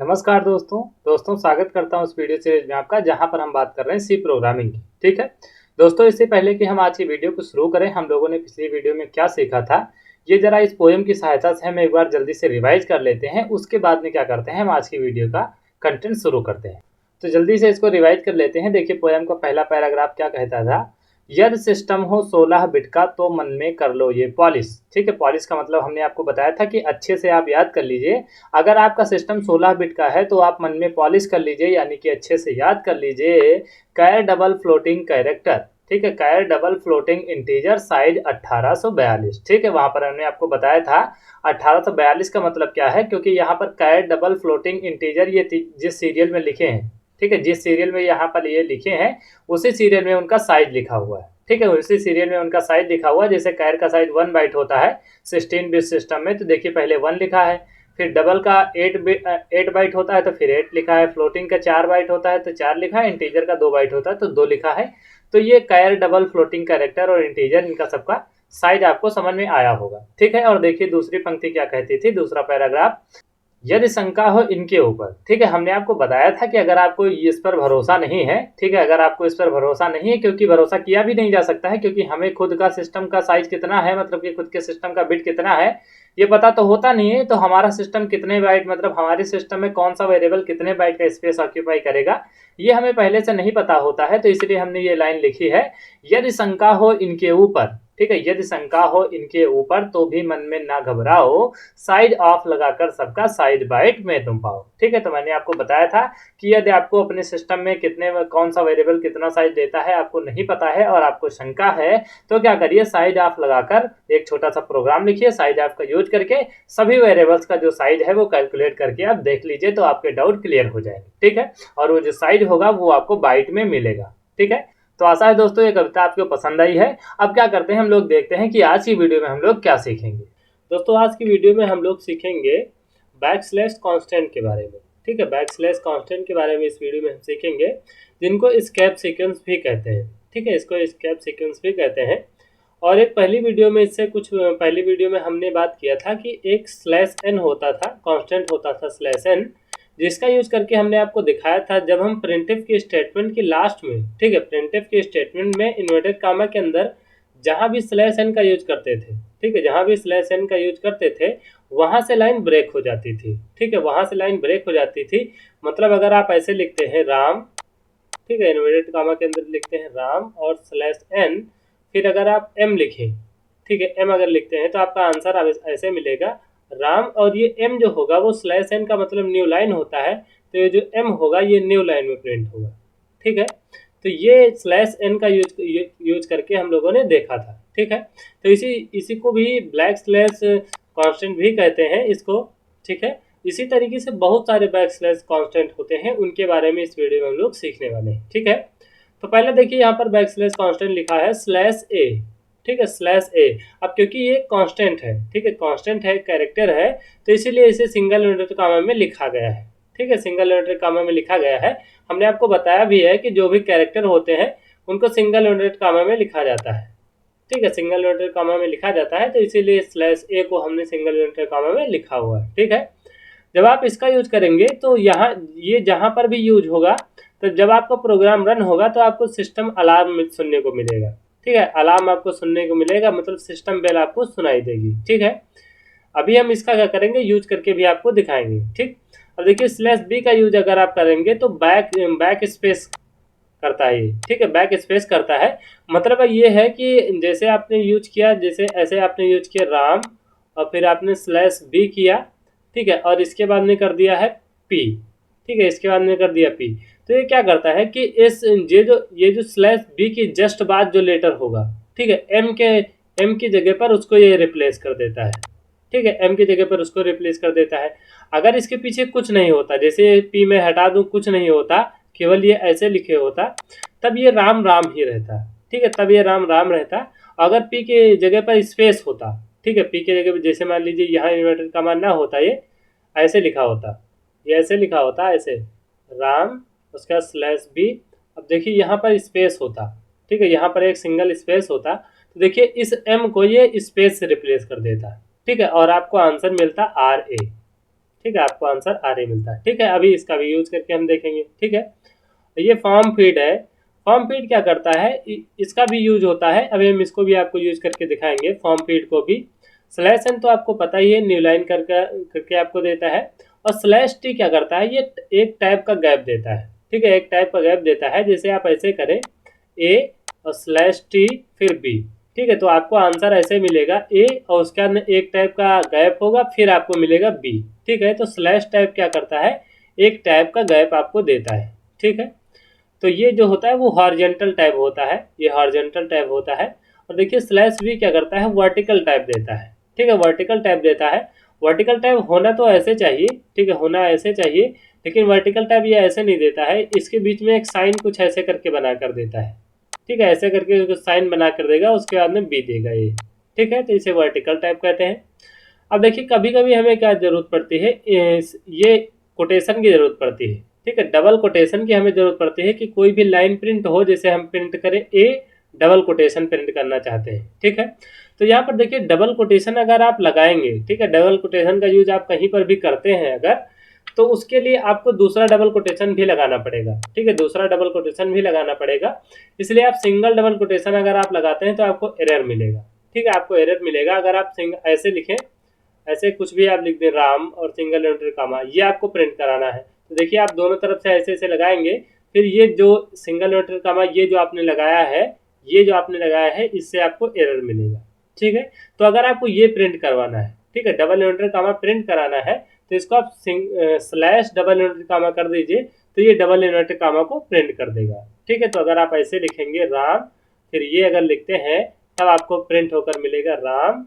नमस्कार दोस्तों स्वागत करता हूं इस वीडियो सीरीज में आपका, जहां पर हम बात कर रहे हैं सी प्रोग्रामिंग की। ठीक है दोस्तों, इससे पहले कि हम आज की वीडियो को शुरू करें, हम लोगों ने पिछली वीडियो में क्या सीखा था, ये जरा इस पोएम की सहायता से हम एक बार जल्दी से रिवाइज कर लेते हैं। उसके बाद में क्या करते हैं, हम आज की वीडियो का कंटेंट शुरू करते हैं। तो जल्दी से इसको रिवाइज कर लेते हैं। देखिए, पोएम का पहला पैराग्राफ क्या कहता था, यदि सिस्टम हो 16 बिट का तो मन में कर लो ये पॉलिश। ठीक है, पॉलिश का मतलब हमने आपको बताया था कि अच्छे से आप याद कर लीजिए। अगर आपका सिस्टम 16 बिट का है तो आप मन में पॉलिश कर लीजिए, यानी कि अच्छे से याद कर लीजिए। कैर डबल फ्लोटिंग कैरेक्टर, ठीक है, कैर डबल फ्लोटिंग इंटीजर साइज 1842। ठीक है, वहां पर हमने आपको बताया था 1842 का मतलब क्या है, क्योंकि यहाँ पर कैर डबल फ्लोटिंग इंटीजर ये जिस सीरियल में लिखे हैं, ठीक है, जिस सीरियल में यहाँ पर ये लिखे हैं उसी सीरियल में उनका साइज लिखा हुआ है। ठीक है, उसी सीरियल में उनका साइज लिखा हुआ है। जैसे कैर का साइज 1 बाइट होता है 16 बिट सिस्टम में, तो देखिए पहले 1 लिखा है, फिर डबल का 8 बाइट होता है तो फिर 8 लिखा है, फ्लोटिंग का 4 बाइट होता है तो 4 लिखा है, इंटीजर का 2 बाइट होता है तो 2 लिखा है। तो ये कैर डबल फ्लोटिंग कैरेक्टर और इंटीजर, इनका सबका साइज आपको समझ में आया होगा। ठीक है, और देखिए दूसरी पंक्ति क्या कहती थी, दूसरा पैराग्राफ, यदि शंका हो इनके ऊपर। ठीक है, हमने आपको बताया था कि अगर आपको इस पर भरोसा नहीं है, ठीक है, अगर आपको इस पर भरोसा नहीं है, क्योंकि भरोसा किया भी नहीं जा सकता है, क्योंकि हमें खुद का सिस्टम का साइज कितना है, मतलब कि खुद के सिस्टम का बिट कितना है, ये पता तो होता नहीं है। तो हमारा सिस्टम कितने बाइट, मतलब हमारे सिस्टम में कौन सा वेरिएबल कितने बाइट का स्पेस ऑक्यूपाई करेगा, ये हमें पहले से नहीं पता होता है। तो इसलिए हमने ये लाइन लिखी है, यदि शंका हो इनके ऊपर। ठीक है, यदि शंका हो इनके ऊपर तो भी मन में ना घबराओ, साइज ऑफ लगाकर सबका साइज बाइट में तुम पाओ। ठीक है, तो मैंने आपको बताया था कि यदि आपको अपने सिस्टम में कितने कौन सा वेरिएबल कितना साइज देता है आपको नहीं पता है और आपको शंका है, तो क्या करिए, साइज ऑफ लगाकर एक छोटा सा प्रोग्राम लिखिए, साइज ऑफ का यूज करके सभी वेरिएबल्स का जो साइज है वो कैलकुलेट करके आप देख लीजिए, तो आपके डाउट क्लियर हो जाएंगे। ठीक है, और वो जो साइज होगा वो आपको बाइट में मिलेगा। ठीक है, तो आशा है दोस्तों ये कविता आपको पसंद आई है। अब क्या करते हैं, हम लोग देखते हैं कि आज की वीडियो में हम लोग क्या सीखेंगे। दोस्तों, आज की वीडियो में हम लोग सीखेंगे बैक स्लैश कॉन्स्टेंट के बारे में। ठीक है, बैक स्लैश कॉन्स्टेंट के बारे में इस वीडियो में हम सीखेंगे, जिनको स्केप सीक्वेंस भी कहते हैं। ठीक है, इसको स्केप सीक्वेंस भी कहते हैं। और एक पहली वीडियो में, इससे कुछ पहली वीडियो में हमने बात किया था कि एक स्लैश एन होता था, कांस्टेंट होता था स्लैश एन, जिसका यूज करके हमने आपको दिखाया था जब हम प्रिंटफ के स्टेटमेंट की लास्ट में, ठीक है, प्रिंटफ के स्टेटमेंट में इन्वर्टेड कामा के अंदर जहां भी स्लैश एन का यूज करते थे, ठीक है, जहां भी स्लैश एन का यूज करते थे वहां से लाइन ब्रेक हो जाती थी। ठीक है, वहां से लाइन ब्रेक हो जाती थी। मतलब अगर आप ऐसे लिखते हैं राम, ठीक है, इन्वर्टेड कामा के अंदर लिखते हैं राम और स्लैश एन, फिर अगर आप एम लिखें, ठीक है, एम अगर लिखते हैं तो आपका आंसर ऐसे मिलेगा राम, और ये एम जो होगा वो स्लैश एन का मतलब न्यू लाइन होता है, तो ये जो एम होगा ये न्यू लाइन में प्रिंट होगा। ठीक है, तो ये स्लैश एन का यूज करके हम लोगों ने देखा था। ठीक है, तो इसी को भी ब्लैक स्लैश कांस्टेंट भी कहते हैं इसको। ठीक है, इसी तरीके से बहुत सारे बैक स्लैश कांस्टेंट होते हैं, उनके बारे में इस वीडियो में हम लोग सीखने वाले हैं। ठीक है, तो पहले देखिए यहाँ पर बैक स्लैश कांस्टेंट लिखा है स्लैश ए। ठीक है, स्लैश ए। अब क्योंकि ये कांस्टेंट है, ठीक है, कांस्टेंट है, कैरेक्टर है, तो इसीलिए इसे सिंगल इन्वर्टेड कामा में लिखा गया है। ठीक है, सिंगल इन्वर्टेड कामा में लिखा गया है। हमने आपको बताया भी है कि जो भी कैरेक्टर होते हैं उनको सिंगल इन्वर्टेड कामा में लिखा जाता है। ठीक है, सिंगल इन्वर्टेड कामा में लिखा जाता है, तो इसीलिए स्लैश ए को हमने सिंगल इन्वर्टेड कामा में लिखा हुआ है। ठीक है, जब आप इसका यूज करेंगे तो यहाँ ये जहां पर भी यूज होगा, तो जब आपका प्रोग्राम रन होगा तो आपको सिस्टम अलार्म सुनने को मिलेगा। ठीक है, अलार्म आपको सुनने को मिलेगा, मतलब सिस्टम बेल आपको सुनाई देगी। ठीक है, अभी हम इसका क्या करेंगे, यूज करके भी आपको दिखाएंगे। ठीक, अब देखिए स्लैश बी का यूज अगर आप करेंगे तो बैक स्पेस करता है ये। ठीक है, बैक स्पेस करता है, मतलब ये है कि जैसे आपने यूज किया, जैसे ऐसे आपने यूज किया राम और फिर आपने स्लैश बी किया, ठीक है, और इसके बाद में कर दिया है पी। ठीक है, इसके बाद में कर दिया पी, तो ये क्या करता है कि इस ये जो स्लैश बी की जस्ट बाद जो लेटर होगा, ठीक है, एम की जगह पर उसको ये रिप्लेस कर देता है। ठीक है, एम की जगह पर उसको रिप्लेस कर देता है। अगर इसके पीछे कुछ नहीं होता, जैसे पी में हटा दूं, कुछ नहीं होता, केवल ये ऐसे लिखे होता, तब ये राम राम ही रहता। ठीक है, तब ये राम राम रहता। अगर पी के जगह पर स्पेस होता, ठीक है, पी के जगह पर जैसे मान लीजिए यहाँ इन्वर्टेड कॉमा ना होता, ये ऐसे लिखा होता, ये ऐसे लिखा होता, ऐसे राम उसका स्लैश बी। अब देखिए यहाँ पर स्पेस होता, ठीक है, यहाँ पर एक सिंगल स्पेस होता, तो देखिए इस एम को ये स्पेस से रिप्लेस कर देता। ठीक है, और आपको आंसर मिलता आर ए। ठीक है, आपको आंसर आर ए मिलता है। ठीक है, अभी इसका भी यूज करके हम देखेंगे। ठीक है, ये फॉर्म फीड है। फॉर्म फीड क्या करता है, इसका भी यूज होता है। अभी हम इसको भी आपको यूज करके दिखाएंगे, फॉर्म फीड को भी। स्लैश एन तो आपको पता ही है, न्यू लाइन करके आपको देता है। और स्लैश टी क्या करता है, ये एक टाइप का गैप देता है। ठीक है, एक टाइप का गैप देता है। जैसे आप ऐसे करें ए और स्लैश टी फिर बी, ठीक है, तो आपको आंसर ऐसे मिलेगा ए और उसके अंदर एक टाइप का गैप होगा, फिर आपको मिलेगा बी। ठीक है, तो स्लैश टाइप क्या करता है, एक टाइप का गैप आपको देता है। ठीक है, तो ये जो होता है वो हॉरिजॉन्टल टाइप होता है, ये हॉरिजॉन्टल टाइप होता है। और देखिए स्लैश वी क्या करता है, वर्टिकल टाइप देता है। ठीक है, वर्टिकल टाइप देता है। वर्टिकल टाइप होना तो ऐसे चाहिए, ठीक है, होना ऐसे चाहिए, लेकिन वर्टिकल टाइप ये ऐसे नहीं देता है। इसके बीच में एक साइन कुछ ऐसे करके बना कर देता है। ठीक है, ऐसे करके साइन बना कर देगा, उसके बाद में बी देगा ये। ठीक है, तो इसे वर्टिकल टाइप कहते हैं। अब देखिए कभी कभी हमें क्या जरूरत पड़ती है, ये कोटेशन की जरूरत पड़ती है। ठीक है, डबल कोटेशन की हमें जरूरत पड़ती है कि कोई भी लाइन प्रिंट हो, जैसे हम प्रिंट करें ए डबल कोटेशन प्रिंट करना चाहते हैं। ठीक है, तो यहाँ पर देखिए डबल कोटेशन अगर आप लगाएंगे, ठीक है, डबल कोटेशन का यूज आप कहीं पर भी करते हैं अगर, तो उसके लिए आपको दूसरा डबल कोटेशन भी लगाना पड़ेगा। ठीक है, दूसरा डबल कोटेशन भी लगाना पड़ेगा। इसलिए आप सिंगल डबल कोटेशन अगर आप लगाते हैं तो आपको एरर मिलेगा। ठीक है, आपको एरर मिलेगा अगर आप ऐसे लिखें, ऐसे कुछ भी आप लिख दें राम और सिंगल इन्वर्टेड कामा, ये आपको प्रिंट कराना है। तो देखिए आप दोनों तरफ से ऐसे ऐसे लगाएंगे, फिर ये जो सिंगल इन्वर्टेड कामा ये जो आपने लगाया है, ये जो आपने लगाया है, इससे आपको एरर मिलेगा। ठीक है, तो अगर आपको ये प्रिंट करवाना है, ठीक है, डबल इन्वर्टेड कामा प्रिंट कराना है, तो इसको आप स्लैश डबल इन्वर्टेड कामा कर दीजिए, तो ये डबल इन्वर्टेड कामा को प्रिंट कर देगा। ठीक है, तो अगर आप ऐसे लिखेंगे राम, फिर ये अगर लिखते हैं, तब आपको प्रिंट होकर मिलेगा राम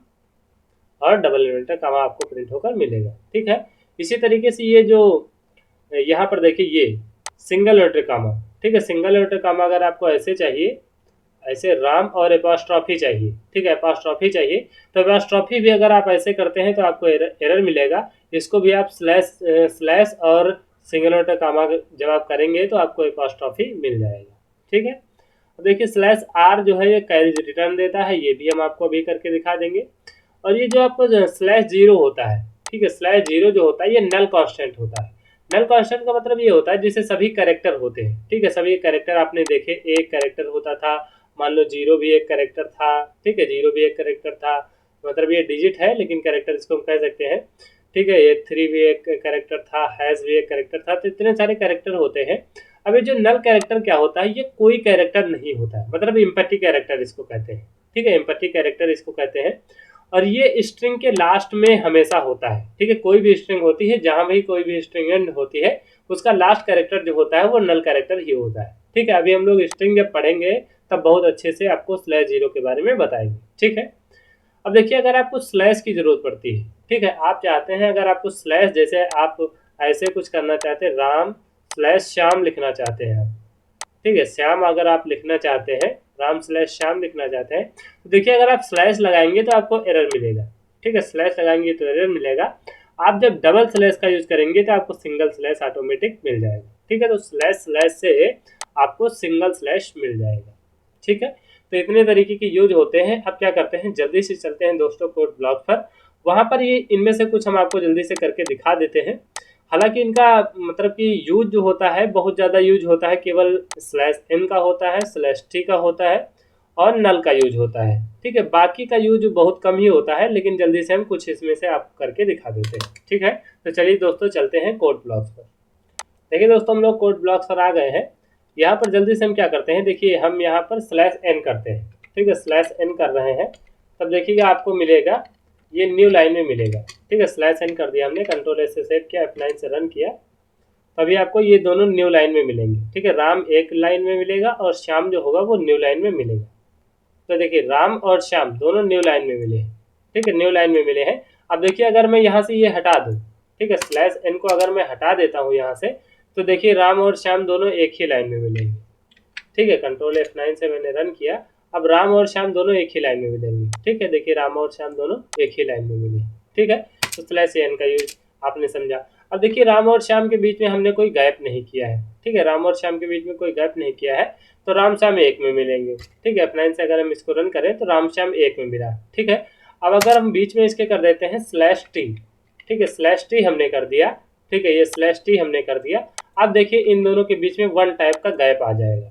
और डबल इन्वर्टेड कामा आपको प्रिंट होकर मिलेगा। ठीक है, इसी तरीके से ये जो यहाँ पर देखिए ये सिंगल इन्वर्टेड कामा, ठीक है, सिंगल इन्वर्टेड कामा अगर आपको ऐसे चाहिए, ऐसे राम और एपॉस्ट्रॉफी चाहिए, ठीक है, एपॉस्ट्रॉफी चाहिए, तो एपॉस्ट्रॉफी भी अगर आप ऐसे करते हैं तो आपको एरर मिलेगा। इसको भी आप स्लैश और सिंगल इन्वर्टेड कामा जब आप करेंगे तो आपको एपॉस्ट्रॉफी मिल जाएगा। ठीक है, देखिए स्लैश आर जो है ये कैरेज रिटर्न देता है, ये भी हम आपको अभी करके दिखा देंगे। और ये जो आपको स्लैश जीरो होता है, ठीक है, स्लैश जीरो जो होता है ये नल कांस्टेंट होता है। नल कांस्टेंट का मतलब ये होता है जिसे सभी कैरेक्टर होते हैं। ठीक है, सभी कैरेक्टर आपने देखे, एक कैरेक्टर होता था, मान लो जीरो भी एक कैरेक्टर था। ठीक है, जीरो भी एक कैरेक्टर था, मतलब ये डिजिट है लेकिन कैरेक्टर इसको हम कह सकते हैं। ठीक है, ये थ्री भी एक कैरेक्टर था, हैश भी एक कैरेक्टर था, तो इतने सारे कैरेक्टर होते हैं। अब ये जो नल कैरेक्टर क्या होता है, ये कोई कैरेक्टर नहीं होता है, मतलब एम्पैथी कैरेक्टर इसको कहते हैं। ठीक है, एम्पैथी कैरेक्टर इसको कहते हैं। और ये स्ट्रिंग के लास्ट में हमेशा होता है। ठीक है, कोई भी स्ट्रिंग होती है, जहां भी कोई भी स्ट्रिंग एंड होती है, उसका लास्ट कैरेक्टर जो होता है वो नल कैरेक्टर ही होता है। ठीक है, अभी हम लोग स्ट्रिंग जब पढ़ेंगे तब बहुत अच्छे से आपको स्लैश जीरो के बारे में बताएंगे। ठीक है, अब देखिए अगर आपको स्लैश की जरूरत पड़ती है, ठीक है, आप चाहते हैं अगर आपको स्लैश, जैसे आप ऐसे कुछ करना चाहते हैं, राम स्लैश श्याम लिखना चाहते हैं, ठीक है, श्याम अगर आप लिखना चाहते हैं, राम स्लैश श्याम लिखना चाहते हैं, तो देखिए अगर आप स्लैश लगाएंगे तो आपको एरर मिलेगा। ठीक है, स्लैश लगाएंगे तो एरर मिलेगा। आप जब डबल स्लैश का यूज करेंगे तो आपको सिंगल स्लैश ऑटोमेटिक मिल जाएगा। ठीक है, तो स्लैश स्लैश से आपको सिंगल स्लैश मिल जाएगा। ठीक है, तो इतने तरीके के यूज होते हैं। अब क्या करते हैं, जल्दी से चलते हैं दोस्तों कोड ब्लॉक पर, वहां पर ये इनमें से कुछ हम आपको जल्दी से करके दिखा देते हैं। हालांकि इनका मतलब कि यूज जो होता है बहुत ज़्यादा यूज होता है, केवल स्लैश एन का होता है, स्लैश टी का होता है और नल का यूज होता है। ठीक है, बाकी का यूज बहुत कम ही होता है, लेकिन जल्दी से हम कुछ इसमें से आप करके दिखा देते हैं। ठीक है, तो चलिए दोस्तों चलते हैं कोड ब्लॉक्स पर। देखिए दोस्तों हम लोग कोड ब्लॉक्स पर आ गए हैं। यहाँ पर जल्दी से हम क्या करते हैं, देखिए हम यहाँ पर स्लैश एन करते हैं। ठीक है, स्लैश एन कर रहे हैं, तब देखिएगा आपको मिलेगा ये न्यू लाइन में मिलेगा। ठीक है, स्लैश एन कर दिया हमने, कंट्रोल एस से सेव किया, F9 से रन किया, तभी आपको ये दोनों न्यू लाइन में मिलेंगे। ठीक है, राम एक लाइन में मिलेगा और श्याम जो होगा वो न्यू लाइन में मिलेगा। तो देखिए राम और श्याम दोनों न्यू लाइन में मिले हैं। ठीक है, न्यू लाइन में मिले हैं। अब देखिए अगर मैं यहाँ से ये हटा दूँ, ठीक है, स्लैश एन को अगर मैं हटा देता हूँ यहाँ से, तो देखिए राम और श्याम दोनों एक ही लाइन में मिलेंगे। ठीक है, कंट्रोल F9 से मैंने रन किया, अब राम और श्याम दोनों एक ही लाइन में मिलेंगे। ठीक है, देखिए राम और श्याम दोनों एक ही लाइन में मिले। ठीक है, तो स्लैश एन का यूज आपने समझा। अब देखिए राम और श्याम के बीच में हमने कोई गैप नहीं किया है। ठीक है, राम और श्याम के बीच में कोई गैप नहीं किया है, तो राम श्याम एक में मिलेंगे। ठीक है, F9 से अगर हम इसको रन करें तो राम श्याम एक में मिला। ठीक है, अब अगर हम बीच में इसके कर देते हैं स्लैश टी, ठीक है, स्लैश टी हमने कर दिया। ठीक है, ये स्लैश टी हमने कर दिया। अब देखिए इन दोनों के बीच में वन टाइप का गैप आ जाएगा।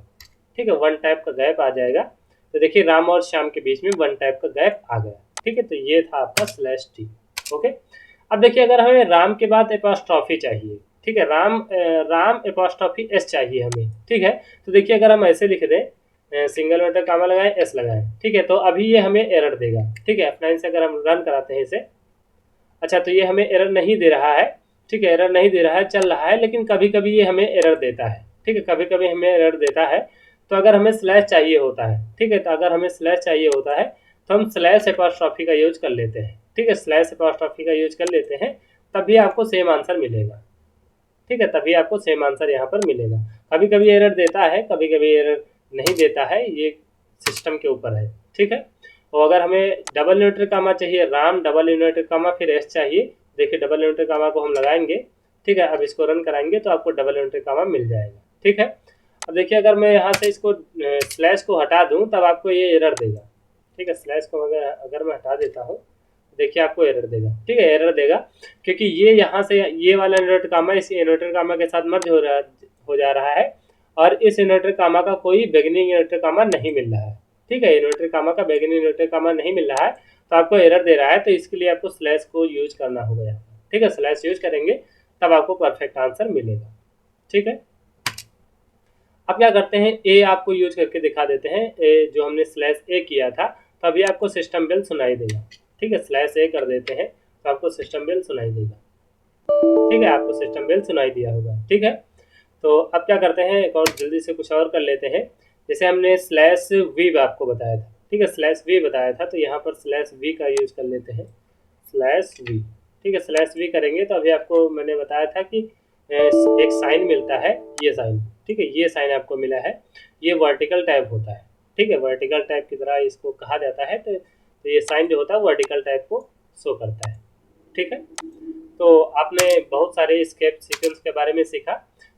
ठीक है, वन टाइप का गैप आ जाएगा। तो देखिए राम और श्याम के बीच में वन टाइप का गैप आ गया। ठीक है, तो ये था आपका स्लैश टी। ओके, अब देखिए अगर हमें राम के बाद एपॉस्ट्रॉफी चाहिए, ठीक है, राम एपॉस्ट्रॉफी एस चाहिए हमें। ठीक है, तो देखिए अगर हम ऐसे लिख दें, सिंगल इन्वर्टर कामा लगाएं, एस लगाएं, ठीक है, तो अभी ये हमें एरर देगा। ठीक है, F9 से अगर हम रन कराते हैं इसे, अच्छा तो ये हमें एरर नहीं दे रहा है। ठीक है, एरर नहीं दे रहा है, चल रहा है, लेकिन कभी कभी ये हमें एरर देता है। ठीक है, कभी कभी हमें एरर देता है। तो अगर हमें स्लैश चाहिए होता है, ठीक है, तो अगर हमें स्लैश चाहिए होता है तो हम स्लैश एपॉस्ट्रॉफी का यूज कर लेते हैं। ठीक है, स्लैश एपॉस्ट्रॉफी का यूज कर लेते हैं, तभी आपको सेम आंसर मिलेगा। ठीक है, तभी आपको सेम आंसर यहाँ पर मिलेगा। कभी कभी एरर देता है, कभी कभी एरर नहीं देता है, ये सिस्टम के ऊपर है। ठीक है, और अगर हमें डबल इन्वर्टर कामा चाहिए, राम डबल इन्वर्टर कामा फिर एस चाहिए। देखिए डबल इन्वर्टर कामा को हम लगाएंगे। ठीक है, अब इसको रन कराएंगे तो आपको डबल इन्वर्टर कामा मिल जाएगा। ठीक है, अब देखिए अगर मैं यहाँ से इसको स्लैश को हटा दूँ तब आपको ये एरर देगा। ठीक है, स्लैश को अगर मैं हटा देता हूँ, देखिए आपको एरर देगा। ठीक है, एरर देगा क्योंकि ये यहाँ से ये वाला इन्वर्टर कामा इस इन्वर्टर कामा के साथ मर्ज हो जा रहा है, और इस इन्वर्टर कामा का कोई बिगिनिंग इन्वर्टर कामा नहीं मिल रहा है। ठीक है, इन्वर्टर कामा का बिगिनिंग इन्वर्टर कामा नहीं मिल रहा है, तो आपको एरर दे रहा है, तो इसके लिए आपको स्लैश को यूज करना होगा यहाँ पर। ठीक है, स्लैश यूज करेंगे तब आपको परफेक्ट आंसर मिलेगा। ठीक है, अब क्या करते हैं, ए आपको यूज करके दिखा देते हैं। ए जो हमने स्लैश ए किया था, तो अभी आपको सिस्टम बेल सुनाई देगा। ठीक है, स्लैश ए कर देते हैं तो आपको सिस्टम बेल सुनाई देगा। ठीक है, आपको सिस्टम बेल सुनाई दिया होगा। ठीक है, तो अब क्या करते हैं, एक और जल्दी से कुछ और कर लेते हैं। जैसे हमने स्लैश वी आपको बताया था। ठीक है, स्लैश वी बताया था, तो यहाँ पर स्लैश वी का यूज कर लेते हैं, स्लैश वी। ठीक है, स्लैश वी करेंगे तो अभी आपको मैंने बताया था कि एक साइन मिलता है, ये साइन। ठीक है, ये साइन आपको मिला है, ये वर्टिकल टाइप होता है। ठीक है, वर्टिकल टाइप की तरह इसको कहा जाता है। तो ये साइन जो होता है वर्टिकल टाइप को शो करता है। ठीक है, तो आपने बहुत सारे स्केप सीक्वेंस के बारे में सीखा,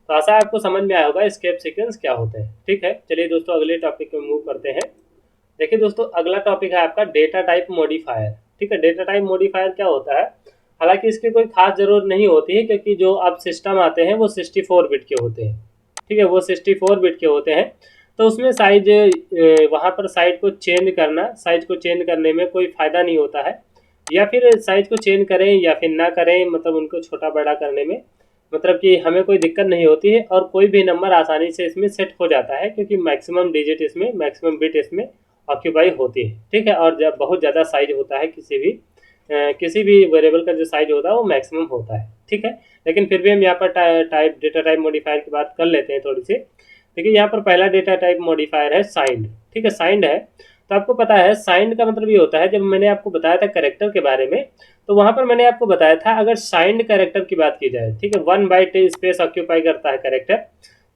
तो आशा है आपको समझ में आया होगा स्केप सीक्वेंस क्या होते हैं। ठीक है, चलिए दोस्तों अगले टॉपिक में मूव करते हैं। देखिए दोस्तों अगला टॉपिक है आपका डेटा टाइप मॉडिफायर। ठीक है, डेटा टाइप मॉडिफायर क्या होता है, हालांकि इसकी कोई खास जरूरत नहीं होती है, क्योंकि जो अब सिस्टम आते हैं वो 64 बिट के होते हैं। ठीक है, वो 64 बिट के होते हैं, तो उसमें साइज वहाँ पर साइज को चेंज करने में कोई फ़ायदा नहीं होता है, या फिर साइज को चेंज करें या फिर ना करें, मतलब उनको छोटा बड़ा करने में मतलब कि हमें कोई दिक्कत नहीं होती है, और कोई भी नंबर आसानी से इसमें सेट हो जाता है, क्योंकि मैक्सिमम बिट इसमें ऑक्यूपाई होती है। ठीक है, और जब बहुत ज़्यादा साइज होता है किसी भी वेरिएबल का जो साइज होता है वो मैक्सिमम होता है। ठीक है, लेकिन फिर भी हम यहाँ पर डेटा टाइप मॉडिफायर की बात कर लेते हैं थोड़ी सी। देखिए यहाँ पर पहला डेटा टाइप मॉडिफायर है साइंड। ठीक है, साइंड है, तो आपको पता है साइंड का मतलब ये होता है, जब मैंने आपको बताया था कैरेक्टर के बारे में, तो वहां पर मैंने आपको बताया था अगर साइंड कैरेक्टर की बात की जाए, ठीक है, 1 बाइट स्पेस ऑक्यूपाई करता है कैरेक्टर,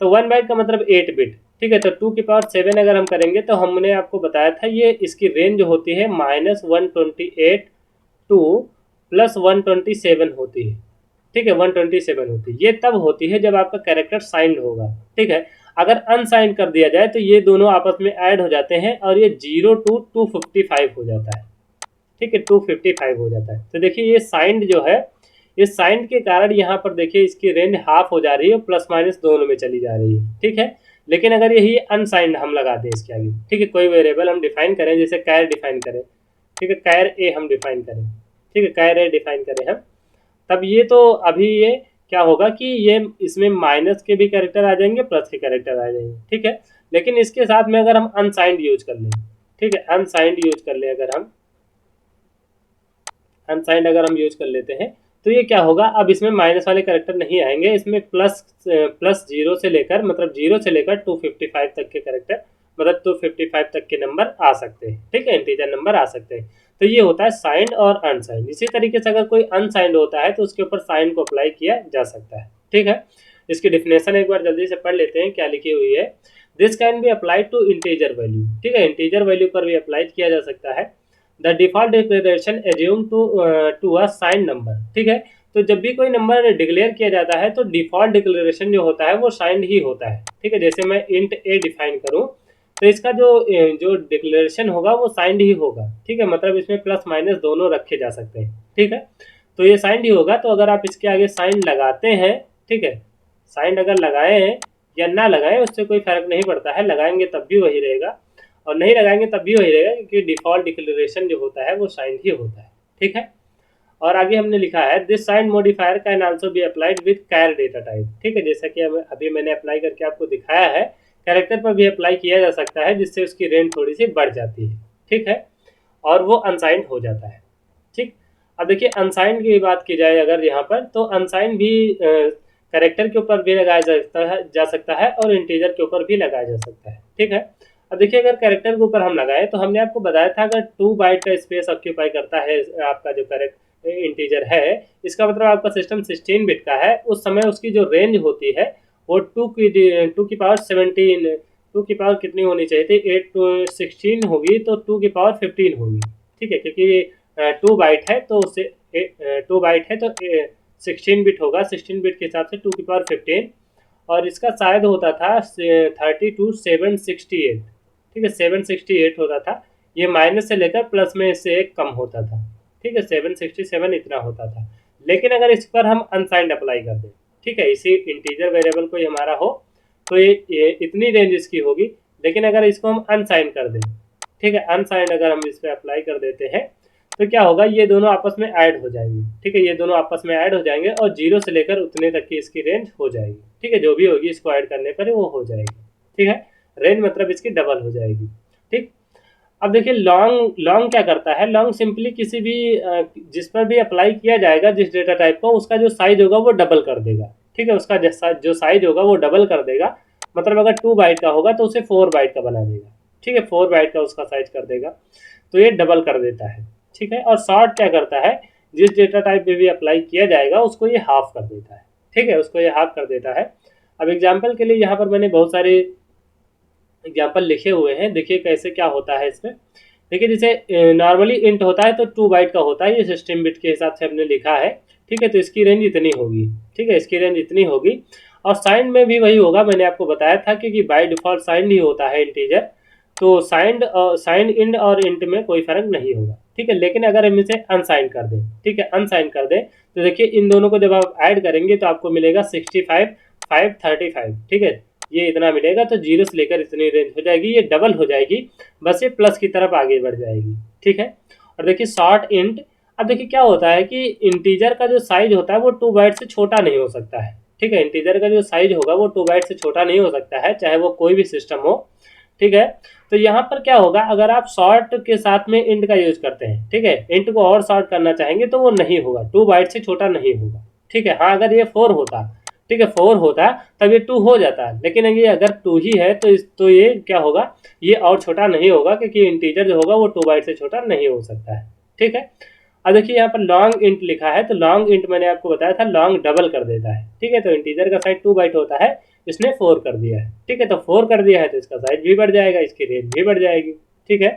तो 1 बाइट का मतलब 8 बिट। ठीक है, तो 2 की पावर 7 अगर हम करेंगे तो हमने आपको बताया था ये इसकी रेंज होती है -128 टू +127 होती है। ठीक है, 127 होती है, ये तब होती है जब आपका कैरेक्टर साइंड होगा। ठीक है, अगर अनसाइंड कर दिया जाए तो ये दोनों आपस में ऐड हो जाते हैं और ये 0 to 255 हो जाता है। ठीक है, 255 हो जाता है। तो देखिए ये साइंड जो है, ये साइंड के कारण यहाँ पर देखिए इसकी रेंज हाफ हो जा रही है, प्लस माइनस दोनों में चली जा रही है। ठीक है, लेकिन अगर यही अनसाइंड हम लगा दें इसके आगे, ठीक है, कोई वेरिएबल हम डिफाइन करें, जैसे कैर डिफाइन करें, ठीक है, कैर ए हम डिफाइन करें, ठीक है, कैर ए डिफाइन करें हम, तब ये तो अभी ये क्या होगा कि ये इसमें माइनस के भी कैरेक्टर आ जाएंगे, प्लस के कैरेक्टर आ जाएंगे। ठीक है, लेकिन इसके साथ में अगर हम अनसाइंड यूज कर लें, ठीक है, अनसाइंड यूज कर ले, अगर हम अनसाइंड अगर हम यूज कर लेते हैं, तो ये क्या होगा, अब इसमें माइनस वाले कैरेक्टर नहीं आएंगे, इसमें प्लस जीरो से लेकर मतलब 0 से लेकर 255 तक के कैरेक्टर, मतलब 255 तक के नंबर आ सकते हैं। ठीक है, इंटीजर नंबर आ सकते हैं। तो ये होता है साइंड और अनसाइंड। इसी तरीके से अगर कोई अनसाइंड होता है तो उसके ऊपर साइंड को अप्लाई किया जा सकता है। ठीक है, इसकी डिफिनेशन एक बार जल्दी से पढ़ लेते हैं क्या लिखी हुई है। This can be applied to integer value. ठीक है, इंटीजर वैल्यू पर भी अप्लाई किया जा सकता है। The default declaration assume to a sign number. ठीक है, तो जब भी कोई नंबर डिक्लेयर किया जाता है तो डिफॉल्ट डिक्लेरेशन जो होता है वो साइंड ही होता है। ठीक है, जैसे मैं इंट ए डिफाइन करूं तो इसका जो डिक्लेरेशन होगा वो साइंड ही होगा। ठीक है, मतलब इसमें प्लस माइनस दोनों रखे जा सकते हैं। ठीक है, तो ये साइंड ही होगा। तो अगर आप इसके आगे साइन लगाते हैं, ठीक है, साइंड अगर लगाए हैं या ना लगाएं उससे कोई फर्क नहीं पड़ता है, लगाएंगे तब भी वही रहेगा और नहीं लगाएंगे तब भी वही रहेगा, क्योंकि डिफॉल्ट डिक्लेरेशन जो होता है वो साइंड ही होता है। ठीक है, और आगे हमने लिखा है this signed modifier can also be applied with char data type. ठीक है, जैसा कि अभी मैंने अप्लाई करके आपको दिखाया है, कैरेक्टर पर भी अप्लाई किया जा सकता है जिससे उसकी रेंज थोड़ी सी बढ़ जाती है। ठीक है, और वो अनसाइंड हो जाता है। ठीक, अब देखिए अनसाइंड की बात की जाए अगर यहाँ पर, तो अनसाइंड भी कैरेक्टर के ऊपर भी लगाया जा सकता है और इंटीजर के ऊपर भी लगाया जा सकता है। ठीक है, अब देखिए अगर कैरेक्टर के ऊपर हम लगाए तो हमने आपको बताया था अगर 2 बाइट का स्पेस ऑक्यूपाई करता है आपका जो कैरेक्टर इंटीजर है, इसका मतलब आपका सिस्टम 16 बिट का है, उस समय उसकी जो रेंज होती है वो 2 की पावर 17, 2 की पावर कितनी होनी चाहिए थी, 8 to 16 होगी, तो 2 की पावर 15 होगी। ठीक है, क्योंकि 2 बाइट है तो उससे 2 बाइट है तो 16 बिट होगा, 16 बिट के हिसाब से 2 की पावर 15, और इसका शायद होता था 32 768। ठीक है, 768 होता था, ये माइनस से लेकर प्लस में से एक कम होता था। ठीक है, 767 इतना होता था। लेकिन अगर इस पर हम अनसाइंड अप्लाई कर दें, ठीक है, इसी इंटीजर वेरिएबल कोई हमारा हो तो ये इतनी रेंज इसकी होगी। लेकिन अगर इसको हम अनसाइंड कर दें, ठीक है, अनसाइंड अगर हम इस पर अप्लाई कर देते हैं तो क्या होगा, ये दोनों आपस में ऐड हो जाएंगे। ठीक है, ये दोनों आपस में ऐड हो जाएंगे और 0 से लेकर उतने तक की इसकी रेंज हो जाएगी। ठीक है, जो भी होगी इसको ऐड करने पर वो हो जाएगी। ठीक है, रेंज मतलब इसकी डबल हो जाएगी। ठीक, अब देखिए लॉन्ग लॉन्ग क्या करता है, लॉन्ग सिंपली किसी भी जिस पर भी अप्लाई किया जाएगा जिस डेटा टाइप को, उसका जो साइज होगा वो डबल कर देगा। ठीक है, उसका जो साइज होगा वो डबल कर देगा। मतलब अगर 2 बाइट का होगा तो उसे 4 बाइट का बना देगा। ठीक है, 4 बाइट का उसका साइज कर देगा, तो ये डबल कर देता है। ठीक है, और शॉर्ट क्या करता है, जिस डेटा टाइप पे भी अप्लाई किया जाएगा उसको ये हाफ कर देता है। ठीक है, उसको ये हाफ कर देता है। अब एग्जाम्पल के लिए यहाँ पर मैंने बहुत सारे एग्जाम्पल लिखे हुए हैं, देखिए कैसे क्या होता है इसमें। देखिए जैसे नॉर्मली इंट होता है तो 2 बाइट का होता है, ये 16 बिट के हिसाब से हमने लिखा है। ठीक है, तो इसकी रेंज इतनी होगी। ठीक है, इसकी रेंज इतनी होगी, और साइंड में भी वही होगा, मैंने आपको बताया था क्योंकि बाय डिफॉल्ट साइंड ही होता है इंटीजर, तो साइंड इंड और इंट में कोई फर्क नहीं होगा। ठीक है, लेकिन अगर हम इसे अनसाइन कर दें, ठीक है, अनसाइन कर दें, तो देखिए इन दोनों को जब आप ऐड करेंगे तो आपको मिलेगा 65 535। ठीक है, ये इतना मिलेगा, तो 0 से लेकर इतनी रेंज हो जाएगी, ये डबल हो जाएगी, बस ये प्लस की तरफ आगे बढ़ जाएगी। ठीक है, और देखिए शॉर्ट इंट, अब देखिए क्या होता है कि इंटीजर का जो साइज होता है वो 2 बाइट से छोटा नहीं हो सकता है। ठीक है, इंटीजर का जो साइज होगा वो 2 बाइट से छोटा नहीं हो सकता है, चाहे वो कोई भी सिस्टम हो। ठीक है, तो यहाँ पर क्या होगा, अगर आप शॉर्ट के साथ में इंट का यूज करते हैं, ठीक है, इंट को और शॉर्ट करना चाहेंगे तो वो नहीं होगा, 2 बाइट से छोटा नहीं होगा। ठीक है, हाँ अगर ये 4 होता, ठीक है 4 होता तब ये 2 हो जाता, लेकिन ये अगर 2 ही है तो ये क्या होगा, ये और छोटा नहीं होगा, क्योंकि इंटीजर जो होगा वो 2 बाइट से छोटा नहीं हो सकता है। ठीक है, अब देखिए यहाँ पर लॉन्ग इंट लिखा है, तो लॉन्ग इंट मैंने आपको बताया था लॉन्ग डबल कर देता है। ठीक है, तो इंटीजर का साइज 2 बाइट होता है, इसने 4 कर दिया है। ठीक है, तो 4 कर दिया है तो इसका साइज भी बढ़ जाएगा, इसकी रेंज भी बढ़ जाएगी। ठीक है,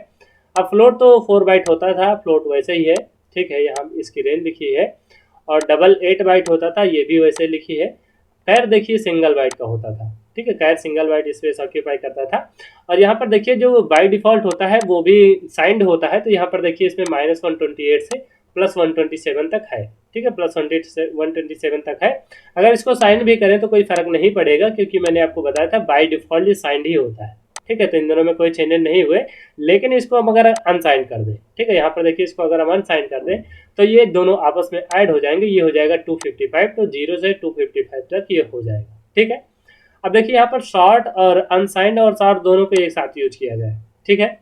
अब फ्लोट तो 4 बाइट होता था, फ्लोट वैसे ही है। ठीक है, यहाँ इसकी रेंज लिखी है, और डबल 8 बाइट होता था, ये भी वैसे लिखी है। कैर देखिए सिंगल बाइट का होता था। ठीक है, कैर सिंगल बाइट स्पेस ऑक्यूपाई करता था, और यहाँ पर देखिए जो बाई डिफॉल्ट होता है वो भी साइंड होता है, तो यहाँ पर देखिए इसमें -128 से प्लस 127 तक है। ठीक है, प्लस 127 तक है। अगर इसको साइंड भी करें तो कोई फर्क नहीं पड़ेगा, क्योंकि मैंने आपको बताया था बाई डिफॉल्ट ये साइंड ही होता है। ठीक है, तो इन दोनों में कोई चेंजेस नहीं हुए, लेकिन इसको हम अगर अनसाइन कर दें, ठीक है, यहाँ पर देखिए इसको अगर हम अनसाइन कर दें तो ये दोनों आपस में ऐड हो जाएंगे, ये हो जाएगा 255, तो 0 से 255 तक ये हो जाएगा। ठीक है, अब देखिए यहाँ पर शॉर्ट और अनसाइंड और शॉर्ट दोनों को एक साथ यूज किया गया है। ठीक है,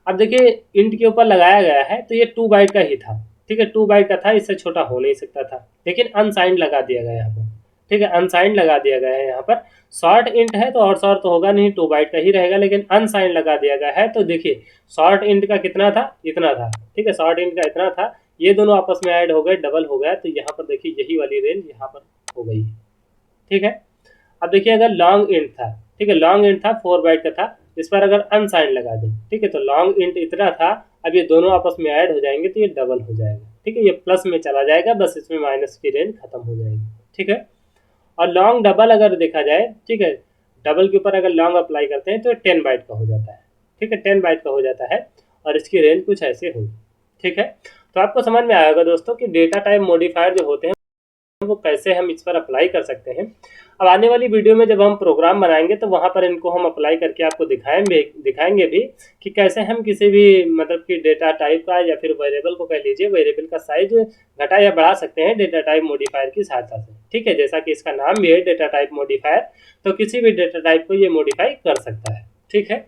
अब देखिए इंट के ऊपर लगाया गया है तो ये 2 बाइट का ही था। ठीक है, 2 बाइट का था, इससे छोटा हो नहीं सकता था, लेकिन अनसाइंड लगा दिया गया यहाँ पर। ठीक है, अनसाइंड लगा दिया गया है यहाँ पर। शॉर्ट इंट है तो और शॉर्ट तो होगा नहीं, 2 बाइट का ही रहेगा, लेकिन अनसाइंड लगा दिया गया है, तो देखिए शॉर्ट इंट का कितना था, इतना था। ठीक है, शॉर्ट इंट का इतना था, ये दोनों आपस में ऐड हो गए, डबल हो गया, तो यहाँ पर देखिए यही वाली रेंज यहाँ पर हो गई है। ठीक है, अब देखिए अगर लॉन्ग इंट था, ठीक है, लॉन्ग इंट था 4 बाइट का था, इस पर अगर अनसाइंड लगा दें, ठीक है, तो लॉन्ग इंट इतना था, अब ये दोनों आपस में ऐड हो जाएंगे तो ये डबल हो जाएगा। ठीक है, ये प्लस में चला जाएगा, बस इसमें माइनस की रेंज खत्म हो जाएगी। ठीक है, और लॉन्ग डबल अगर देखा जाए, ठीक है, डबल के ऊपर अगर लॉन्ग अप्लाई करते हैं तो 10 बाइट का हो जाता है। ठीक है, 10 बाइट का हो जाता है, और इसकी रेंज कुछ ऐसे होगी। ठीक है, तो आपको समझ में आएगा दोस्तों कि डेटा टाइप मॉडिफायर जो होते हैं वो कैसे हम इस पर अप्लाई कर सकते हैं। अब आने वाली वीडियो में जब हम प्रोग्राम बनाएंगे तो वहाँ पर इनको हम अप्लाई करके आपको दिखाएंगे भी कि कैसे हम किसी भी मतलब कि डेटा टाइप का या फिर वेरिएबल को कह लीजिए, वेरिएबल का साइज घटा या बढ़ा सकते हैं डेटा टाइप मॉडिफायर की सहायता से। ठीक है, जैसा कि इसका नाम भी है डेटा टाइप मॉडिफायर, तो किसी भी डेटा टाइप को ये मॉडिफाई कर सकता है। ठीक है,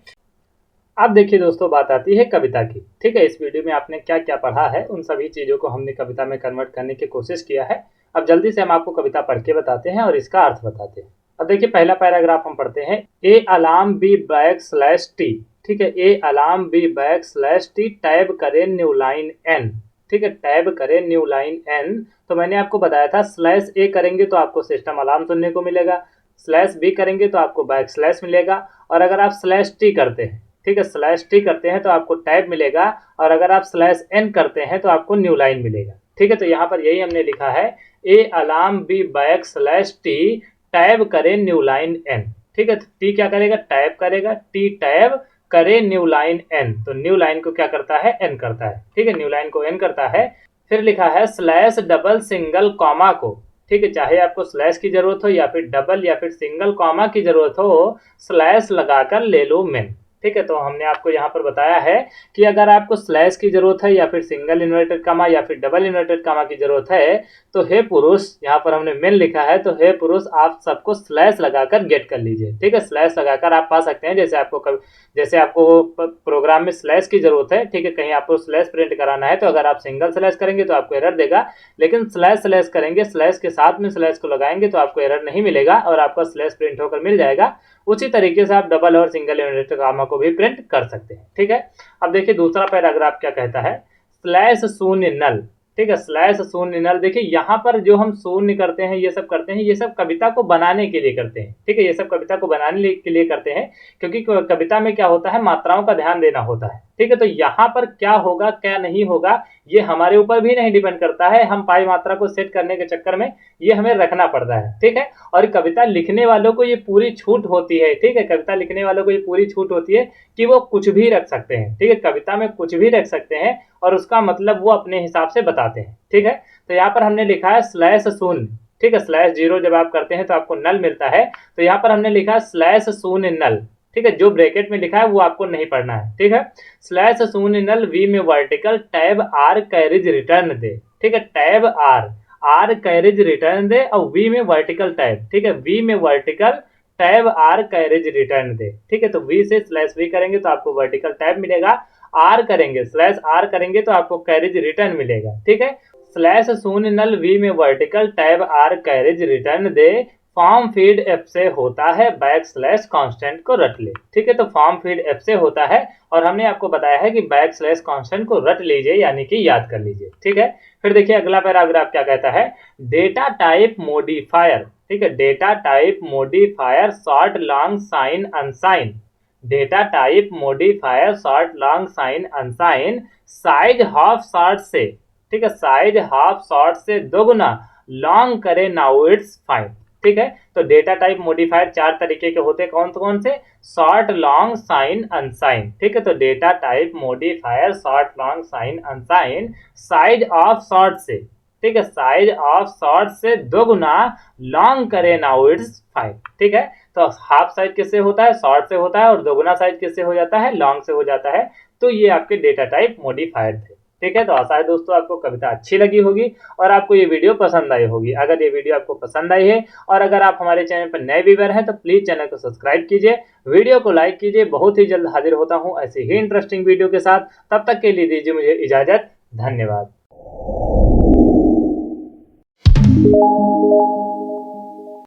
अब देखिए दोस्तों, बात आती है कविता की। ठीक है, इस वीडियो में आपने क्या क्या पढ़ा है उन सभी चीज़ों को हमने कविता में कन्वर्ट करने की कोशिश किया है। अब जल्दी से हम आपको कविता पढ़ के बताते हैं और इसका अर्थ बताते हैं। अब देखिए, पहला पैराग्राफ हम पढ़ते हैं। A alarm B back slash T. ठीक है, A alarm B back slash T tab करें न्यू लाइन एन। ठीक है, टैब करें न्यू लाइन एन। तो मैंने आपको बताया था स्लैश ए करेंगे तो आपको सिस्टम अलार्म सुनने को मिलेगा, स्लैश बी करेंगे तो आपको बैक स्लैश मिलेगा, और अगर आप स्लैश टी करते हैं, ठीक है, स्लैश टी करते हैं तो आपको टैब मिलेगा, और अगर आप स्लैश एन करते हैं तो आपको न्यू लाइन मिलेगा। ठीक है, तो यहाँ पर यही हमने लिखा है, A alarm B back slash T tab करे न्यू लाइन एन। ठीक है, तो टी क्या करेगा, टैब करेगा, टी टैब करे न्यू लाइन एन, तो न्यू लाइन को क्या करता है, एन करता है। ठीक है, न्यू लाइन को एन करता है। फिर लिखा है स्लैश डबल सिंगल कॉमा को। ठीक है, चाहे आपको स्लैश की जरूरत हो या फिर डबल या फिर सिंगल कॉमा की जरूरत हो, स्लैश लगाकर ले लो मेन। ठीक है, तो हमने आपको यहाँ पर बताया है कि अगर आपको स्लैश की जरूरत है या फिर सिंगल इन्वर्टेड कॉमा या फिर डबल इन्वर्टेड कॉमा की जरूरत है, तो हे पुरुष, यहाँ पर हमने मेन लिखा है, तो हे पुरुष आप सबको स्लैश लगाकर गेट कर लीजिए। ठीक है, स्लैश लगाकर आप पा सकते हैं, जैसे आपको प्रोग्राम में स्लैश की जरूरत है। ठीक है, कहीं आपको स्लैश प्रिंट कराना है तो अगर आप सिंगल स्लैश करेंगे तो आपको एरर देगा, लेकिन स्लैश स्लैश करेंगे, स्लैश के साथ में स्लैश को लगाएंगे तो आपको एरर नहीं मिलेगा और आपका स्लैश प्रिंट होकर मिल जाएगा। उसी तरीके से आप डबल और सिंगल इन्वर्टेड कॉमा को भी प्रिंट कर सकते हैं। ठीक है, अब देखिए दूसरा पैराग्राफ क्या कहता है, स्लैश शून्य नल। ठीक है, स्लैश शून्य नल। देखिए यहाँ पर जो हम शून्य करते हैं, ये सब करते हैं, ये सब कविता को बनाने के लिए करते हैं। ठीक है, ये सब कविता को बनाने के लिए करते हैं, क्योंकि कविता में क्या होता है, मात्राओं का ध्यान देना होता है। ठीक है, तो यहाँ पर क्या होगा क्या नहीं होगा ये हमारे ऊपर भी नहीं डिपेंड करता है, हम पाई मात्रा को सेट करने के चक्कर में ये हमें रखना पड़ता है। ठीक है, और कविता लिखने वालों को ये पूरी छूट होती है। ठीक है, कविता लिखने वालों को ये पूरी छूट होती है कि वो कुछ भी रख सकते हैं। ठीक है, कविता में कुछ भी रख सकते हैं और उसका मतलब वो अपने हिसाब से बताते हैं। ठीक है, तो यहाँ पर हमने लिखा है स्लैश शून्य। ठीक है, स्लैश जीरो जब आप करते हैं तो आपको नल मिलता है, तो यहाँ पर हमने लिखा है स्लैश शून्य नल। ठीक है, जो ब्रैकेट में लिखा है वो आपको नहीं पढ़ना है। ठीक है, स्लैश शून्य नल वी में vertical tab R carriage return दे। ठीक है, टैब आर कैरेज रिटर्न दे और वी में वर्टिकल टैब। ठीक है, वी में vertical tab R carriage return दे। ठीक है, तो वी से स्लैश वी करेंगे तो आपको वर्टिकल टैब मिलेगा, आर करेंगे स्लैश आर करेंगे तो आपको कैरेज रिटर्न मिलेगा। ठीक है, स्लैश शून्य नल वी में vertical tab R carriage return दे, फॉर्म फीड एफ से होता है बैक स्लैश कांस्टेंट को रट ले। ठीक है, तो फॉर्म फीड एफ से होता है और हमने आपको बताया है कि बैक स्लैश कांस्टेंट को रट लीजिए, यानी कि याद कर लीजिए। ठीक है, फिर देखिए अगला पैराग्राफ क्या कहता है, डेटा टाइप मॉडिफायर। ठीक है, data type modifier short long sign unsign. Data type modifier short long sign unsign, size half short से। ठीक है, साइज हाफ शॉर्ट से दोगुना लॉन्ग करे नाउ इट्स फाइन। ठीक है, तो डेटा टाइप मॉडिफायर चार तरीके के होते हैं, कौन से, शॉर्ट लॉन्ग साइन अनसाइन। ठीक है, तो data type modifier short long sign unsign, size of short से। ठीक है, साइज ऑफ शॉर्ट से दोगुना लॉन्ग करे नाउ इट्स फाइन। ठीक है, तो हाफ साइज किससे होता है, शॉर्ट से होता है, और दोगुना साइज किससे हो जाता है, लॉन्ग से हो जाता है। तो ये आपके डेटा टाइप मॉडिफायर थे। ठीक है, तो आशा है दोस्तों आपको कविता अच्छी लगी होगी और आपको ये वीडियो पसंद आई होगी। अगर ये वीडियो आपको पसंद आई है और अगर आप हमारे चैनल पर नए व्यूअर हैं तो प्लीज चैनल को सब्सक्राइब कीजिए, वीडियो को लाइक कीजिए। बहुत ही जल्द हाजिर होता हूँ ऐसे ही इंटरेस्टिंग वीडियो के साथ। तब तक के लिए दीजिए मुझे इजाजत। धन्यवाद।